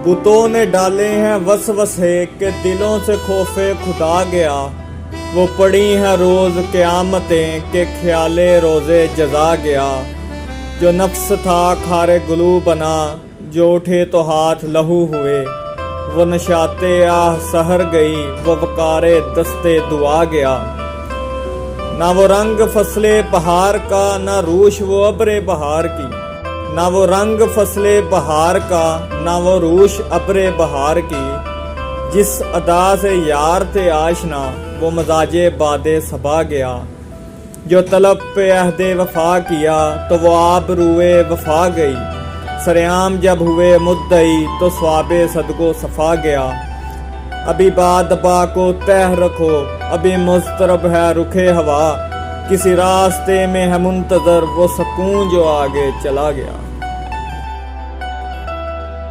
بتوں نے ڈالے ہیں وسوسے کہ دلوں سے خوف خدا گیا، وہ پڑی ہیں روز قیامتیں کہ خیال روز جزا گیا۔ جو نفس تھا کھار گلو بنا، جو اٹھے تو ہاتھ لہو ہوئے، وہ نشاط آہ سحر گئی، وہ وقار دست دعا گیا۔ نہ وہ رنگ فصل بہار کا، نہ روش وہ ابر بہار کی، نہ وہ رنگ فصل بہار کا، نہ وہ روش ابر بہار کی۔ جس ادا سے یار تھے آشنا، وہ مزاج باد صبا گیا۔ جو طلب پہ عہد وفا کیا، تو وہ آب روئے وفا گئی۔ سریام جب ہوئے مدعی، تو ثواب صدق و صفا گیا۔ ابھی باد با کو تہ رکھو، ابھی مضطرب ہے رخ ہوا، کسی راستے میں ہے منتظر وہ سکون جو آگے چلا گیا۔